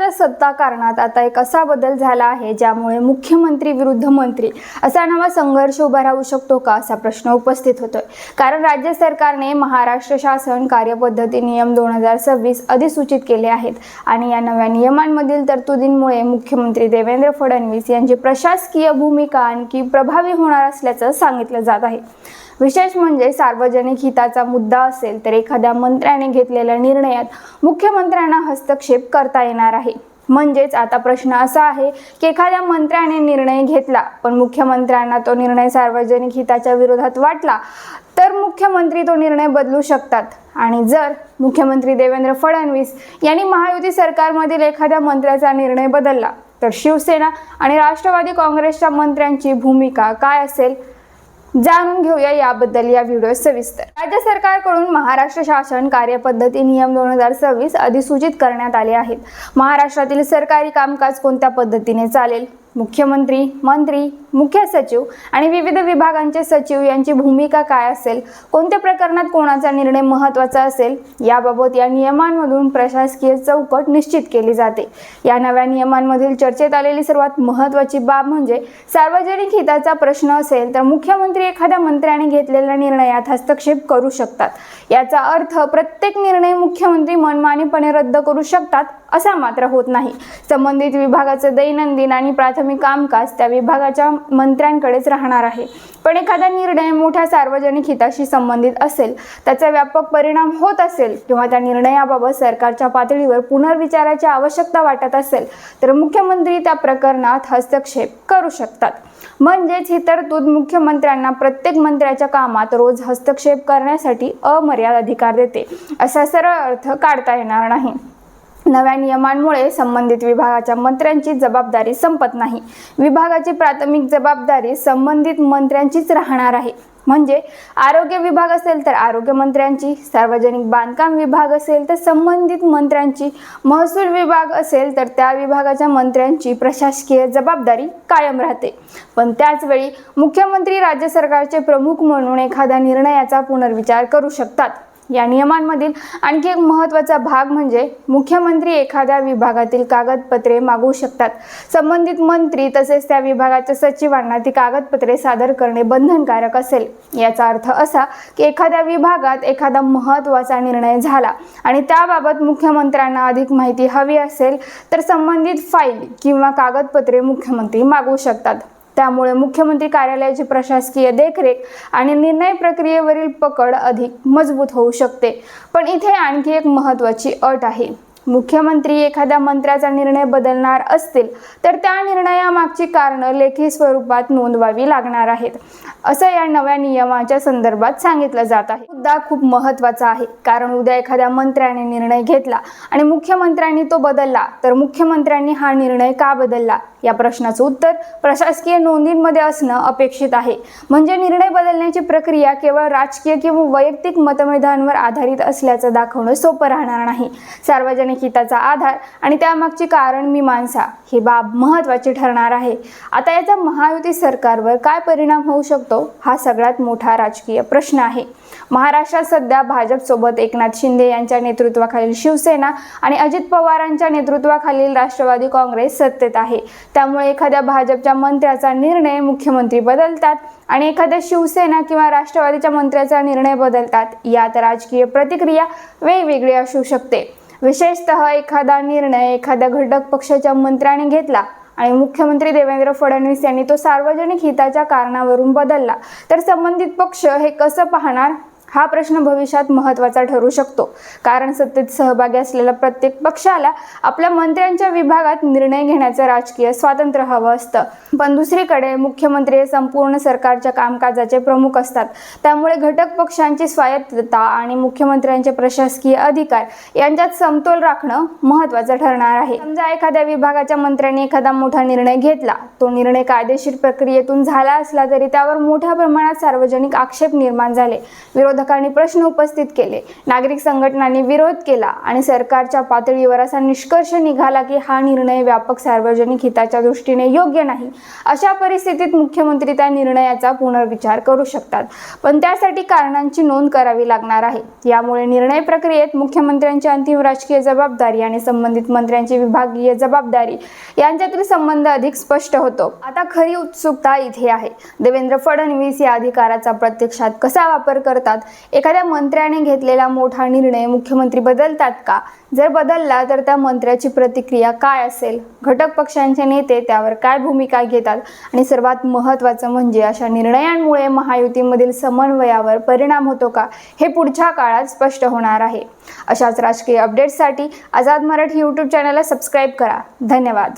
महाराष्ट्राच्या सत्ता कारणात आता एक असा बदल झाला आहे ज्यामुळे मुख्यमंत्री विरुद्ध मंत्री असा नवा संघर्ष उभा राहू शकतो का असा प्रश्न उपस्थित होतोय। कारण राज्य सरकारने महाराष्ट्र शासन कार्यपद्धती नियम 2026 अधिसूचित केले आहेत आणि या नव्या नियमांमधील तरतुदींमुळे मुख्यमंत्री देवेंद्र फडणवीस यांची प्रशासकीय भूमिका आणखी प्रभावी होणार असल्याचं सांगितलं जात आहे। विशेष म्हणजे सार्वजनिक हिताचा मुद्दा असेल तर एखाद्या मंत्र्याने घेतलेल्या निर्णयात मुख्यमंत्र्यांना हस्तक्षेप करता येणार आहे। म्हणजेच आता प्रश्न असा आहे की एखाद्या मंत्र्याने निर्णय घेतला पण मुख्यमंत्र्यांना तो निर्णय सार्वजनिक हिताच्या विरोधात वाटला तर मुख्यमंत्री तो निर्णय बदलू शकतात। आणि जर मुख्यमंत्री देवेंद्र फडणवीस यांनी महायुती सरकारमधील एखाद्या मंत्र्याचा निर्णय बदलला तर शिवसेना आणि राष्ट्रवादी काँग्रेसच्या मंत्र्यांची भूमिका काय असेल जाणून घेऊया याबद्दल या व्हिडिओ सविस्तर। राज्य सरकारकडून महाराष्ट्र शासन कार्यपद्धती नियम 2026 अधिसूचित करण्यात आले आहेत। महाराष्ट्रातील सरकारी कामकाज कोणत्या पद्धतीने चालेल, मुख्यमंत्री, मंत्री, मुख्य सचिव आणि विविध विभागांचे सचिव यांची भूमिका काय असेल, कोणत्या प्रकरणात कोणाचा निर्णय महत्त्वाचा असेल याबाबत या नियमांमधून प्रशासकीय चौकट निश्चित केली जाते। या नव्या नियमांमधील चर्चेत आलेली सर्वात महत्त्वाची बाब म्हणजे सार्वजनिक हिताचा प्रश्न असेल तर मुख्यमंत्री एखाद्या मंत्र्याने घेतलेल्या निर्णयात हस्तक्षेप करू शकतात। याचा अर्थ प्रत्येक निर्णय मुख्यमंत्री मनमानीपणे रद्द करू शकतात असा मात्र होत नाही। संबंधित विभागाचे दैनंदिन आणि प्राथमिक कामकाज त्या विभागाच्या मंत्र्यांकडेच राहणार आहे। पण एखादा निर्णय मोठ्या सार्वजनिक हिताशी संबंधित असेल, त्याचा व्यापक परिणाम होत असेल किंवा त्या निर्णयाबाबत सरकारच्या पातळीवर पुनर्विचाराची आवश्यकता वाटत असेल तर मुख्यमंत्री त्या प्रकरणात हस्तक्षेप करू शकतात। म्हणजेच ही तरतूद मुख्यमंत्र्यांना प्रत्येक मंत्र्याच्या कामात रोज हस्तक्षेप करण्यासाठी अमर्याद अधिकार देते असा सरळ अर्थ काढता येणार नाही। नव्या नियमांमुळे संबंधित विभागाच्या मंत्र्यांची जबाबदारी संपत नाही। विभागाची प्राथमिक जबाबदारी संबंधित मंत्र्यांचीच राहणार आहे। म्हणजे आरोग्य विभाग असेल तर आरोग्य मंत्र्यांची, सार्वजनिक बांधकाम विभाग असेल तर संबंधित मंत्र्यांची, महसूल विभाग असेल तर त्या विभागाच्या मंत्र्यांची प्रशासकीय जबाबदारी कायम राहते। पण त्याच वेळी मुख्यमंत्री राज्य सरकारचे प्रमुख म्हणून एखाद्या निर्णयाचा पुनर्विचार करू शकतात। या नियमांमधील आणखी एक महत्त्वाचा भाग म्हणजे मुख्यमंत्री एखाद्या विभागातील कागदपत्रे मागवू शकतात। संबंधित मंत्री तसेच त्या विभागाच्या सचिवांना ती कागदपत्रे सादर करणे बंधनकारक असेल। याचा अर्थ असा की एखाद्या विभागात एखादा महत्त्वाचा निर्णय झाला आणि त्याबाबत मुख्यमंत्र्यांना अधिक माहिती हवी असेल तर संबंधित फाईल किंवा कागदपत्रे मुख्यमंत्री मागवू शकतात। त्यामुळे मुख्यमंत्री कार्यालयाची प्रशासकीय देखरेख आणि निर्णय प्रक्रियेवरील पकड अधिक मजबूत होऊ शकते। पण इथे आणखी एक महत्त्वाची अट आहे। मुख्यमंत्री एखाद्या मंत्र्याचा निर्णय बदलणार असतील तर त्या निर्णयामागची कारणं लेखी स्वरूपात नोंदवावी लागणार आहेत असं या नव्या नियमाच्या संदर्भात सांगितलं जात आहे। मुद्दा खूप महत्त्वाचा आहे कारण उद्या एखाद्या मंत्र्याने निर्णय घेतला आणि मुख्यमंत्र्यांनी तो बदलला तर मुख्यमंत्र्यांनी हा निर्णय का बदलला या प्रश्नाचं उत्तर प्रशासकीय नोंदींमध्ये असणं अपेक्षित आहे। म्हणजे निर्णय बदलण्याची प्रक्रिया केवळ राजकीय किंवा वैयक्तिक मतभेदांवर आधारित असल्याचं दाखवणं सोपं राहणार नाही। सार्वजनिक हिताचा आधार आणि त्यामागची कारण मीमांसा ही बाब महत्त्वाची ठरणार आहे। आता याचा महायुती सरकारवर काय परिणाम होऊ शकतो हा सगळ्यात मोठा राजकीय प्रश्न आहे। महाराष्ट्रात सध्या भाजपसोबत एकनाथ शिंदे यांच्या नेतृत्वाखालील शिवसेना आणि अजित पवारांच्या नेतृत्वाखालील राष्ट्रवादी काँग्रेस सत्तेत आहे। त्यामुळे एखाद्या भाजपच्या मंत्र्याचा निर्णय मुख्यमंत्री बदलतात आणि एखाद्या शिवसेना किंवा राष्ट्रवादीच्या मंत्र्याचा निर्णय बदलतात। यात राजकीय प्रतिक्रिया वेगवेगळी असू शकते। विशेषतः एखादा निर्णय एखाद्या घटक पक्षाच्या मंत्र्याने घेतला आणि मुख्यमंत्री देवेंद्र फडणवीस यांनी तो सार्वजनिक हिताच्या कारणावरून बदलला तर संबंधित पक्ष हे कसं पाहणार हा प्रश्न भविष्यात महत्त्वाचा ठरू शकतो। कारण सत्तेत सहभागी असलेल्या प्रत्येक पक्षाला आपल्या मंत्र्यांच्या विभागात निर्णय घेण्याचं राजकीय स्वातंत्र्य हवं असतं। पण दुसरीकडे मुख्यमंत्री हे संपूर्ण सरकारच्या कामकाजाचे प्रमुख असतात। त्यामुळे घटक पक्षांची स्वायत्तता आणि मुख्यमंत्र्यांचे प्रशासकीय अधिकार यांच्यात समतोल राखणं महत्त्वाचं ठरणार आहे। समजा एखाद्या विभागाच्या मंत्र्यांनी एखादा मोठा निर्णय घेतला, तो निर्णय कायदेशीर प्रक्रियेतून झाला असला तरी त्यावर मोठ्या प्रमाणात सार्वजनिक आक्षेप निर्माण झाले, विरोधक विरोधकांनी प्रश्न उपस्थित केले, नागरिक संघटनांनी विरोध केला आणि सरकारच्या पातळीवर असा निष्कर्ष निघाला की हा निर्णय व्यापक सार्वजनिक हिताच्या दृष्टीने योग्य नाही. अशा परिस्थितीत मुख्यमंत्री त्या निर्णयाचा पुनर्विचार करू शकतात, पण त्यासाठी कारणांची नोंद करावी लागणार आहे. यामुळे निर्णय प्रक्रियेत मुख्यमंत्र्यांची अंतिम राजकीय जबाबदारी आणि संबंधित मंत्र्यांची विभागीय जबाबदारी यांच्यातील संबंध अधिक स्पष्ट होतो. आता खरी उत्सुकता इथे आहे, देवेंद्र फडणवीस या अधिकाराचा प्रत्यक्षात कसा वापर करतात? एखाद्या मंत्र्याने घेतलेला मोठा निर्णय मुख्यमंत्री बदलतात का? जर बदलला तर त्या मंत्र्याची प्रतिक्रिया काय असेल? घटक पक्षांचे नेते त्यावर काय भूमिका घेतात? आणि सर्वात महत्त्वाचं म्हणजे अशा निर्णयांमुळे महायुतीमधील समन्वयावर परिणाम होतो का? हे पुढच्या काळात स्पष्ट होणार आहे. अशाच राजकीय अपडेट्ससाठी आझाद मराठी यूट्यूब चॅनलला सबस्क्राईब करा. धन्यवाद.